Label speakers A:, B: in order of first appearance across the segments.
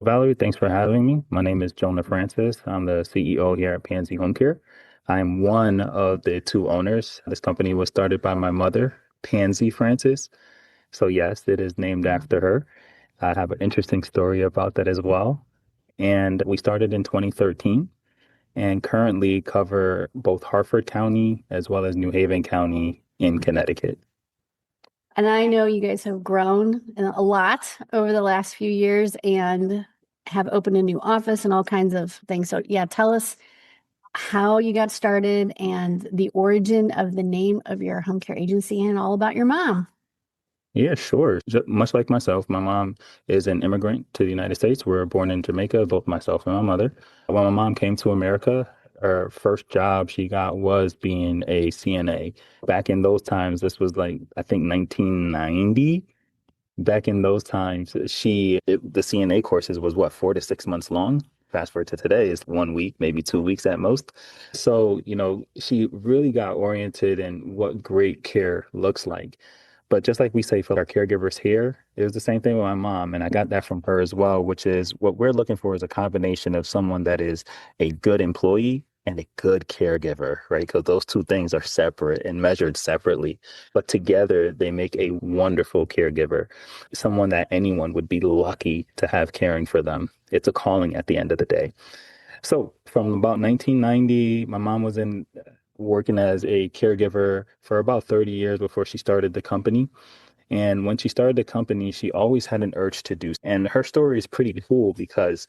A: Valerie, thanks for having me. My name is Jonah Francis. I'm the CEO here at Pansy Home Care. I'm one of the two owners. This company was started by my mother, Pansy Francis. So, yes, it is named after her. I have an interesting story about that as well. And we started in 2013 and currently cover both Hartford County as well as New Haven County in Connecticut.
B: And I know you guys have grown a lot over the last few years and have opened a new office and all kinds of things. So, yeah, tell us how you got started and the origin of the name of your home care agency and all about your mom.
A: Yeah, sure. Much like myself, my mom is an immigrant to the United States. We were born in Jamaica, both myself and my mother. When my mom came to America, her first job she got was being a CNA. Back in those times, this was like, I think 1990. Back in those times, the CNA courses was what, 4 to 6 months long? Fast forward to today, it's 1 week, maybe 2 weeks at most. So, she really got oriented in what great care looks like. But just like we say for our caregivers here, it was the same thing with my mom. And I got that from her as well, which is what we're looking for is a combination of someone that is a good employee and a good caregiver, right? Because those two things are separate and measured separately, but together they make a wonderful caregiver, someone that anyone would be lucky to have caring for them. It's a calling at the end of the day. So from about 1990, my mom was in working as a caregiver for about 30 years before she started the company. And when she started the company, she always had an urge to do. And her story is pretty cool because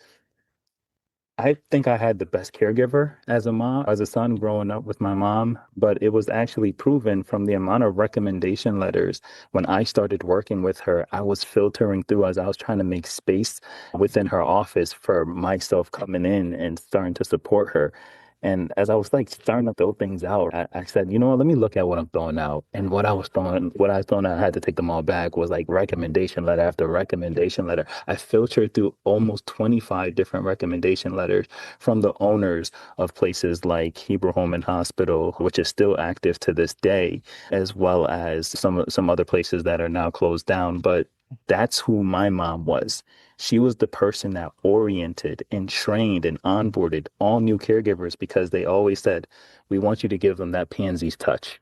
A: I think I had the best caregiver as a mom, as a son growing up with my mom, but it was actually proven from the amount of recommendation letters. When I started working with her, I was filtering through as I was trying to make space within her office for myself coming in and starting to support her. And as I was like starting to throw things out, I said, you know what, let me look at what I'm throwing out. And what I was throwing out, I had to take them all back was like recommendation letter after recommendation letter. I filtered through almost 25 different recommendation letters from the owners of places like Hebrew Home and Hospital, which is still active to this day, as well as some other places that are now closed down. But that's who my mom was. She was the person that oriented and trained and onboarded all new caregivers because they always said, we want you to give them that Pansy's touch.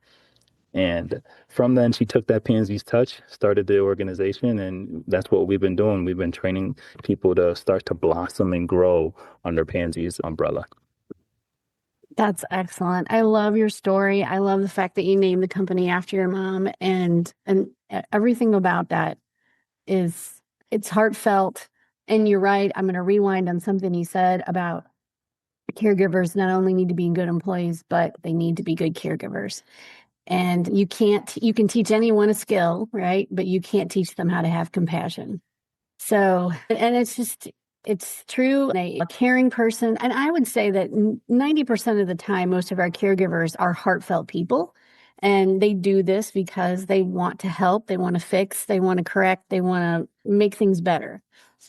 A: And from then, she took that Pansy's touch, started the organization, and that's what we've been doing. We've been training people to start to blossom and grow under Pansy's umbrella.
B: That's excellent. I love your story. I love the fact that you named the company after your mom and everything about that is it's heartfelt. And you're right. I'm going to rewind on something you said about caregivers not only need to be good employees, but they need to be good caregivers. And you can teach anyone a skill, right? But you can't teach them how to have compassion. So, and it's true. A caring person, and I would say that 90% of the time, most of our caregivers are heartfelt people. And they do this because they want to help, they want to fix, they want to correct, they want to make things better.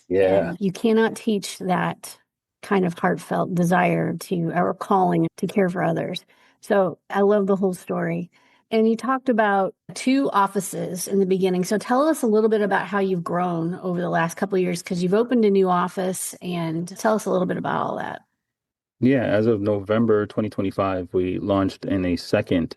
A: Yeah.
B: And you cannot teach that kind of heartfelt desire to or calling to care for others. So I love the whole story. And you talked about two offices in the beginning. So tell us a little bit about how you've grown over the last couple of years because you've opened a new office and tell us a little bit about all that.
A: Yeah, as of November 2025, we launched in a second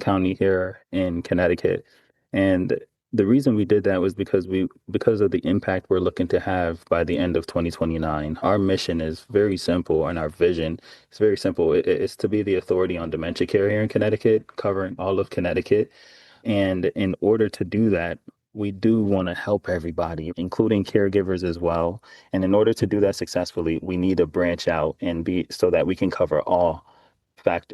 A: county here in Connecticut. And the reason we did that was because of the impact we're looking to have by the end of 2029. Our mission is very simple and our vision is very simple. It's to be the authority on dementia care here in Connecticut, covering all of Connecticut. And in order to do that, we do want to help everybody, including caregivers as well. And in order to do that successfully, we need to branch out and be so that we can cover all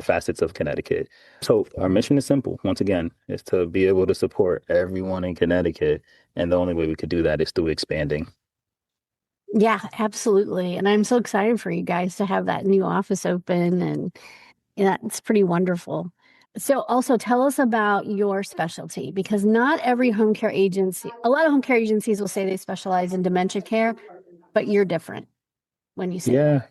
A: facets of Connecticut. So our mission is simple. Once again, is to be able to support everyone in Connecticut. And the only way we could do that is through expanding.
B: Yeah, absolutely. And I'm so excited for you guys to have that new office open and yeah, it's pretty wonderful. So also tell us about your specialty because not every home care agency, a lot of home care agencies will say they specialize in dementia care, but you're different when you say that.
A: Yeah.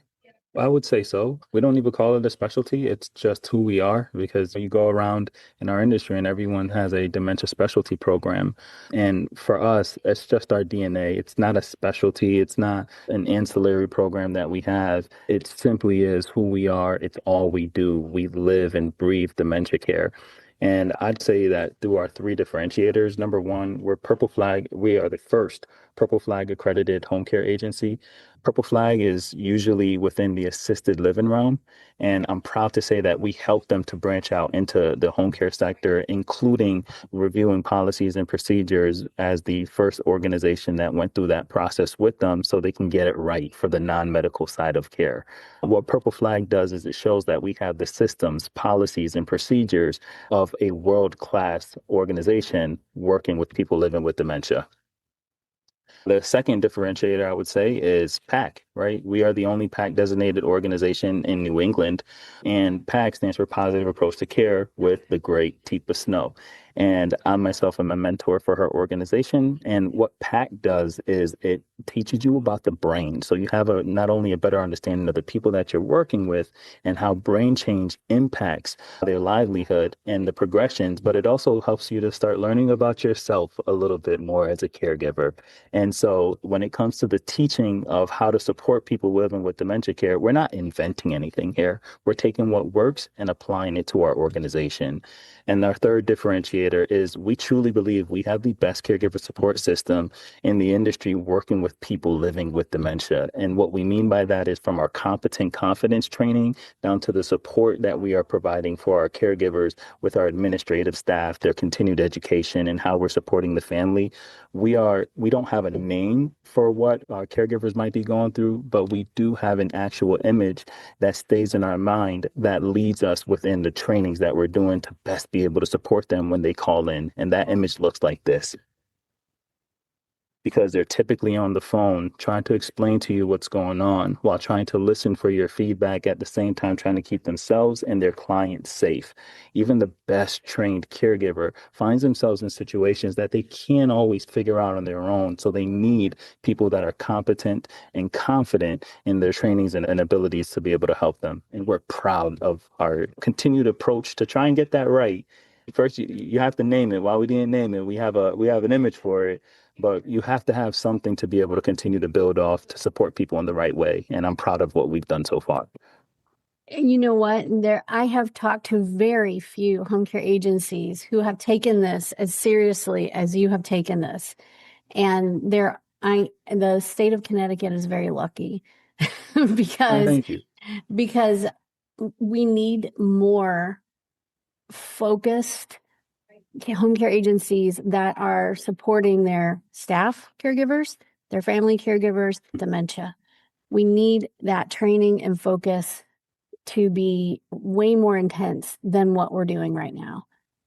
A: I would say so. We don't even call it a specialty. It's just who we are because you go around in our industry and everyone has a dementia specialty program. And for us, it's just our DNA. It's not a specialty. It's not an ancillary program that we have. It simply is who we are. It's all we do. We live and breathe dementia care. And I'd say that through our three differentiators, number one, we're Purple Flag. We are the first Purple Flag accredited home care agency. Purple Flag is usually within the assisted living realm. And I'm proud to say that we help them to branch out into the home care sector, including reviewing policies and procedures as the first organization that went through that process with them so they can get it right for the non-medical side of care. What Purple Flag does is it shows that we have the systems, policies, and procedures of a world-class organization working with people living with dementia. The second differentiator, I would say, is PAC, right? We are the only PAC designated organization in New England, and PAC stands for Positive Approach to Care with the great Teepa Snow. And I myself am a mentor for her organization. And what PAC does is it teaches you about the brain. So you have a not only a better understanding of the people that you're working with and how brain change impacts their livelihood and the progressions, but it also helps you to start learning about yourself a little bit more as a caregiver. And so when it comes to the teaching of how to support people living with dementia care, we're not inventing anything here. We're taking what works and applying it to our organization. And our third differentiator is we truly believe we have the best caregiver support system in the industry working with people living with dementia. And what we mean by that is from our competent confidence training down to the support that we are providing for our caregivers with our administrative staff, their continued education, and how we're supporting the family. We don't have a name for what our caregivers might be going through, but we do have an actual image that stays in our mind that leads us within the trainings that we're doing to best be able to support them when they call in. And that image looks like this because they're typically on the phone trying to explain to you what's going on while trying to listen for your feedback at the same time trying to keep themselves and their clients safe. Even the best trained caregiver finds themselves in situations that they can't always figure out on their own. So they need people that are competent and confident in their trainings and abilities to be able to help them. And we're proud of our continued approach to try and get that right. First, you have to name it. While we didn't name it, we have an image for it, but you have to have something to be able to continue to build off to support people in the right way. And I'm proud of what we've done so far.
B: And you know what? I have talked to very few home care agencies who have taken this as seriously as you have taken this. And the state of Connecticut is very lucky
A: And
B: because
A: thank you.
B: because we need more focused home care agencies that are supporting their staff caregivers, their family caregivers, dementia. We need that training and focus to be way more intense than what we're doing right now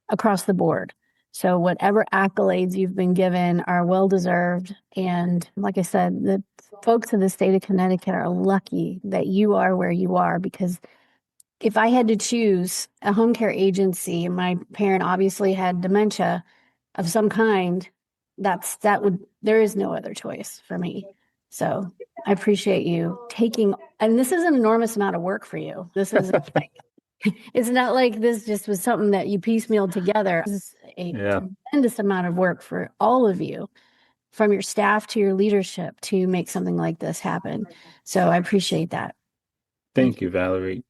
B: across the board. So whatever accolades you've been given are well deserved. And like I said, the folks in the state of Connecticut are lucky that you are where you are, because if I had to choose a home care agency, my parent obviously had dementia of some kind, there is no other choice for me. So I appreciate you taking, and this is an enormous amount of work for you. This is it's not like this just was something that you piecemealed together. This is a
A: Yeah.
B: tremendous amount of work for all of you, from your staff to your leadership, to make something like this happen. So I appreciate that. Thank
A: Thank you, Valerie.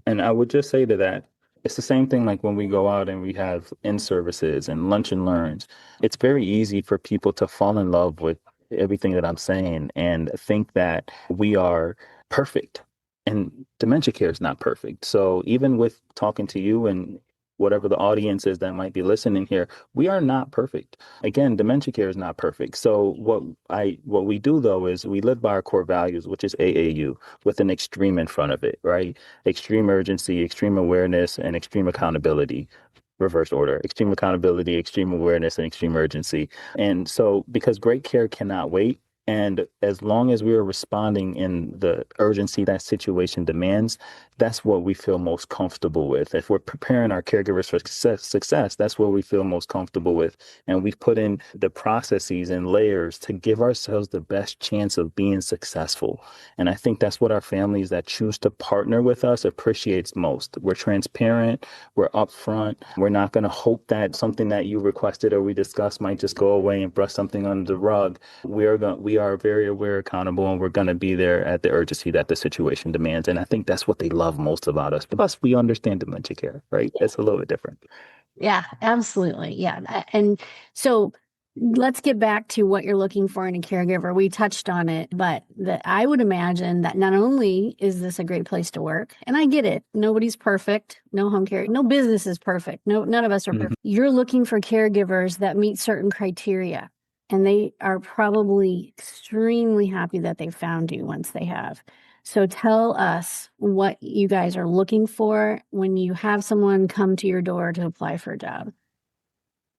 A: And I would just say to that, it's the same thing like when we go out and we have in-services and lunch and learns. It's very easy for people to fall in love with everything that I'm saying and think that we are perfect. And dementia care is not perfect. So even with talking to you and whatever the audience is that might be listening here, we are not perfect. Again, dementia care is not perfect. So what we do though is we live by our core values, which is AAU with an extreme in front of it, right? Extreme urgency, extreme awareness, and extreme accountability. Reverse order: extreme accountability, extreme awareness, and extreme urgency. And so, because great care cannot wait, And as long as we are responding in the urgency that situation demands, that's what we feel most comfortable with. If we're preparing our caregivers for success, that's what we feel most comfortable with. And we've put in the processes and layers to give ourselves the best chance of being successful. And I think that's what our families that choose to partner with us appreciates most. We're transparent, we're upfront, we're not going to hope that something that you requested or we discussed might just go away and brush something under the rug. We are very aware, accountable, and we're going to be there at the urgency that the situation demands. And I think that's what they love most about us. Plus, we understand dementia care, right? It's a little bit different.
B: Yeah, absolutely. Yeah. And so let's get back to what you're looking for in a caregiver. We touched on it, but I would imagine that not only is this a great place to work, and I get it, nobody's perfect, no home care, no business is perfect, no, none of us are perfect. You're looking for caregivers that meet certain criteria, and they are probably extremely happy that they found you once they have. So tell us what you guys are looking for when you have someone come to your door to apply for a job.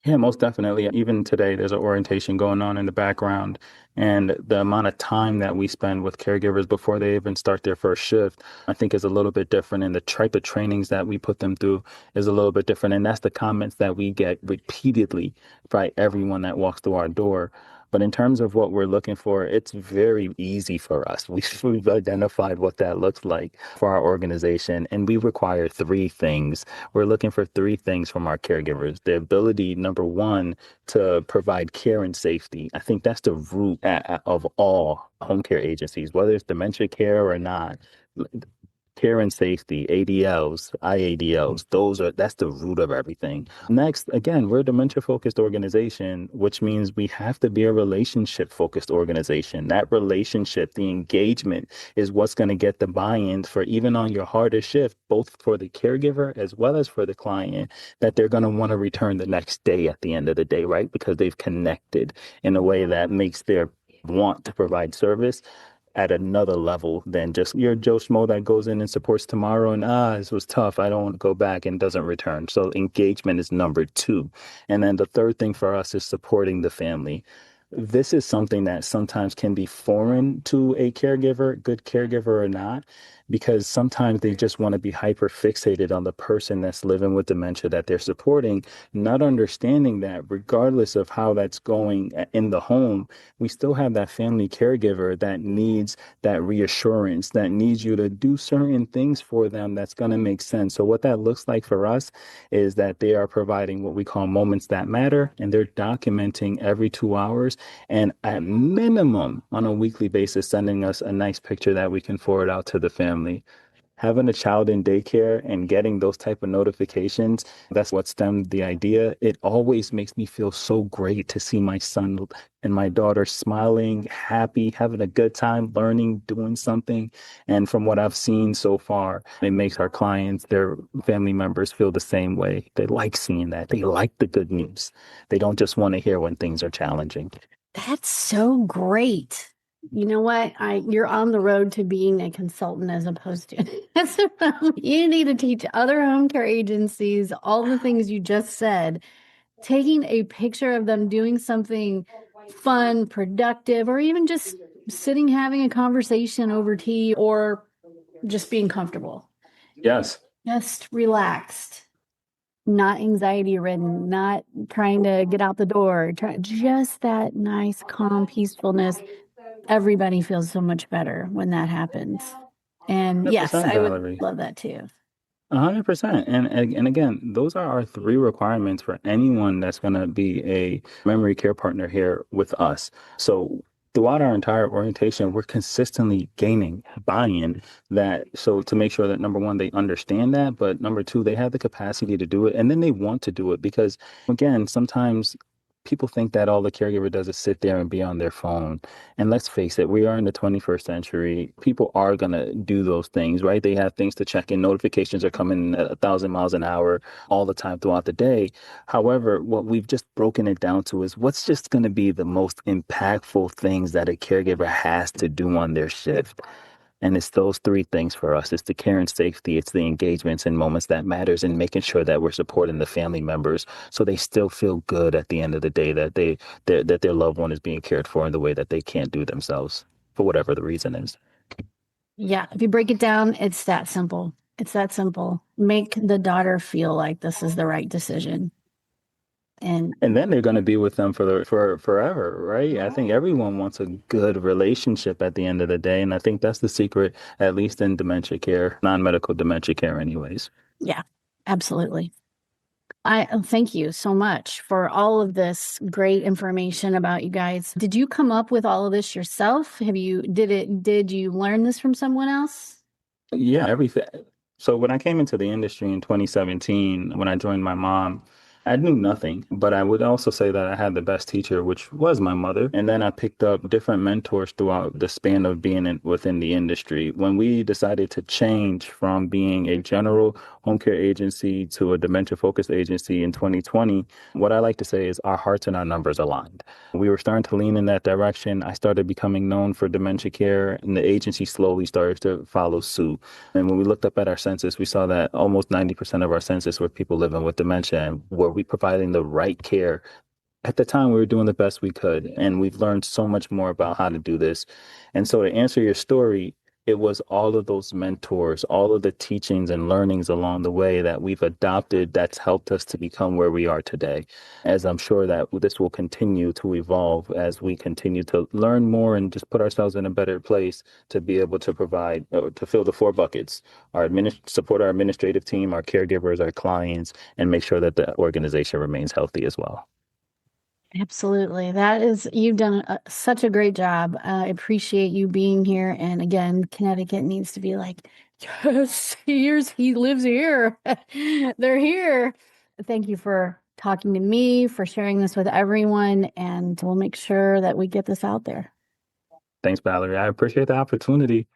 A: Yeah, most definitely. Even today, there's an orientation going on in the background, and the amount of time that we spend with caregivers before they even start their first shift, I think is a little bit different. And the type of trainings that we put them through is a little bit different. And that's the comments that we get repeatedly by everyone that walks through our door. But in terms of what we're looking for, it's very easy for us. We've identified what that looks like for our organization, and we require three things. We're looking for three things from our caregivers. The ability, number one, to provide care and safety. I think that's the root of all home care agencies, whether it's dementia care or not. Care and safety, ADLs, IADLs, that's the root of everything. Next, again, we're a dementia focused organization, which means we have to be a relationship focused organization. That relationship, the engagement is what's going to get the buy-in for even on your hardest shift, both for the caregiver as well as for the client, that they're going to want to return the next day at the end of the day, right? Because they've connected in a way that makes their want to provide service at another level than just your Joe Schmo that goes in and supports tomorrow and this was tough. I don't want to go back and doesn't return. So engagement is number two. And then the third thing for us is supporting the family. This is something that sometimes can be foreign to a caregiver, good caregiver or not, because sometimes they just want to be hyper fixated on the person that's living with dementia that they're supporting, not understanding that regardless of how that's going in the home, we still have that family caregiver that needs that reassurance, that needs you to do certain things for them that's going to make sense. So what that looks like for us is that they are providing what we call moments that matter, and they're documenting every 2 hours and at minimum on a weekly basis sending us a nice picture that we can forward out to the family. Having a child in daycare and getting those type of notifications, that's what stemmed the idea. It always makes me feel so great to see my son and my daughter smiling, happy, having a good time, learning, doing something. And from what I've seen so far, it makes our clients, their family members feel the same way. They like seeing that. They like the good news. They don't just want to hear when things are challenging.
B: That's so great. You know what? You're on the road to being a consultant as opposed to you need to teach other home care agencies all the things you just said. Taking a picture of them doing something fun, productive, or even just sitting having a conversation over tea or just being comfortable.
A: Yes.
B: Just relaxed, not anxiety ridden, not trying to get out the door, just that nice, calm peacefulness. Everybody feels so much better when that happens. And yes,
A: 100%,
B: I would
A: Valerie.
B: love that too.
A: 100%. And again, those are our three requirements for anyone that's going to be a memory care partner here with us. So throughout our entire orientation, we're consistently gaining buy-in that so to make sure that number one, they understand that, but number two, they have the capacity to do it and then they want to do it because again, sometimes people think that all the caregiver does is sit there and be on their phone. And let's face it, we are in the 21st century. People are going to do those things, right? They have things to check in. Notifications are coming at 1,000 miles an hour all the time throughout the day. However, what we've just broken it down to is what's just going to be the most impactful things that a caregiver has to do on their shift. And it's those three things for us. It's the care and safety, it's the engagements and moments that matters, and making sure that we're supporting the family members so they still feel good at the end of the day that that their loved one is being cared for in the way that they can't do themselves for whatever the reason is.
B: Yeah, if you break it down, it's that simple. It's that simple. Make the daughter feel like this is the right decision. And
A: And then they're going to be with them for forever, right? I think everyone wants a good relationship at the end of the day, and I think that's the secret, at least in dementia care, non-medical dementia care, anyways.
B: yeah, absolutely. I thank you so much for all of this great information about you guys. Did you come up with all of this yourself? Did you learn this from someone else?
A: Yeah, everything. So when I came into the industry in 2017, when I joined my mom, I knew nothing, but I would also say that I had the best teacher, which was my mother. And then I picked up different mentors throughout the span of being within the industry. When we decided to change from being a general home care agency to a dementia focused agency in 2020, what I like to say is our hearts and our numbers aligned. We were starting to lean in that direction. I started becoming known for dementia care, and the agency slowly started to follow suit. And when we looked up at our census, we saw that almost 90% of our census were people living with dementia. And were we providing the right care? At the time, we were doing the best we could, and we've learned so much more about how to do this. And so, to answer your story, it was all of those mentors, all of the teachings and learnings along the way that we've adopted that's helped us to become where we are today. As I'm sure that this will continue to evolve as we continue to learn more and just put ourselves in a better place to be able to provide, to fill the four buckets, support our administrative team, our caregivers, our clients, and make sure that the organization remains healthy as well.
B: Absolutely. You've done such a great job. I appreciate you being here. And again, Connecticut needs to be like, yes, he lives here. They're here. Thank you for talking to me, for sharing this with everyone, and we'll make sure that we get this out there.
A: Thanks, Valerie. I appreciate the opportunity.